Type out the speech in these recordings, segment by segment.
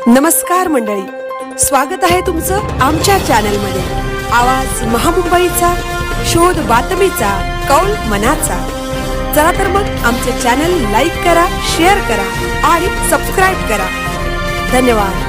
नमस्कार मंडळी, स्वागत आहे तुमचं आमच्या चॅनलमध्ये। आवाज महामुंबईचा, शोध बातमीचा, कौल मनाचा। चला तर मग आमचे चॅनल लाईक करा, शेअर करा आणि सबस्क्राइब करा। धन्यवाद।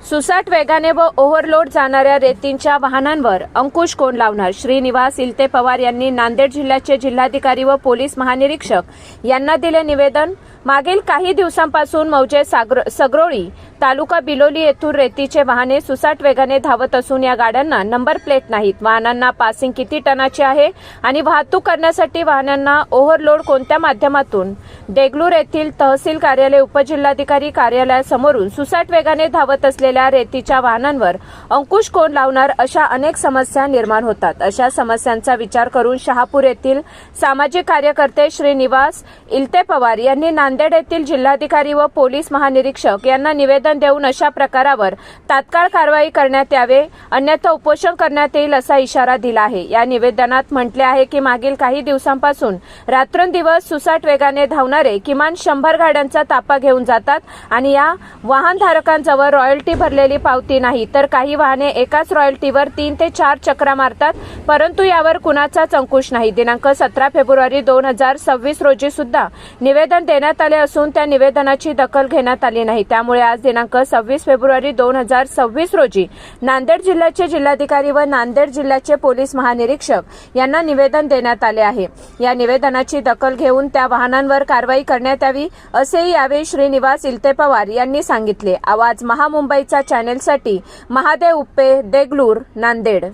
सुसाट वेगाने व ओव्हरलोड जाणाऱ्या रेतींच्या वाहनांवर अंकुश कोण लावणार? श्रीनिवास इल्ते पवार यांनी नांदेड जिल्ह्याचे जिल्हाधिकारी व पोलीस महानिरीक्षक यांना दिले निवेदन। मागील काही दिवसांपासून मौजे सगरोळी तालुका बिलोली येथून रेतीचे वाहने सुसाट वेगाने धावत असून या गाड्यांना नंबर प्लेट नाहीत। वाहनांना पासिंग किती टनाचे आहे आणि वाहतूक करण्यासाठी वाहनांना ओव्हरलोड कोणत्या माध्यमातून? देगलूर येथील तहसील कार्यालय उपजिल्हाधिकारी कार्यालयासमोरून सुसाट वेगाने धावत असलेल्या रेतीच्या वाहनांवर अंकुश कोण लावणार अशा अनेक समस्या निर्माण होतात। अशा समस्यांचा विचार करून शहापूर येथील सामाजिक कार्यकर्ते श्रीनिवास इल्ते पवार यांनी नांदेड येथील जिल्हाधिकारी व पोलीस महानिरीक्षक यांना निवेदन देऊन अशा प्रकारावर तात्काळ कारवाई करण्यात यावे, अन्यथा उपोषण करण्यात येईल असा इशारा दिला आहे। या निवेदनात म्हटले आहे की मागील काही दिवसांपासून रात्रंदिवस सुसाट वेगाने धावणारे किमान 100 गाड्यांचा ताफा घेऊन जातात आणि या वाहनधारकांजवळ रॉयल्टी भरलेली पावती नाही, तर काही वाहने एकाच रॉयल्टीवर 3 ते 4 चक्रा मारतात, परंतु यावर कुणाचाच अंकुश नाही। दिनांक 17 फेब्रुवारी 2026 रोजी सुद्धा निवेदन देण्यात आले असून त्या निवेदनाची दखल घेण्यात आली नाही। त्यामुळे आज दिनांक 26 फेब्रुवारी 2026 रोजी नांदेड जिल्ह्याचे जिल्हाधिकारी व नांदेड जिल्ह्याचे पोलीस महानिरीक्षक यांना निवेदन देण्यात आले आहे। या निवेदनाची दखल घेऊन त्या वाहनांवर कारवाई करण्यात यावी असेही यावेळी श्रीनिवास इल्ते पवार यांनी सांगितले। आवाज महामुंबईचा चॅनेलसाठी महादेव उप्पे, देगलूर, नांदेड।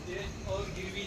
तेज और गिरवी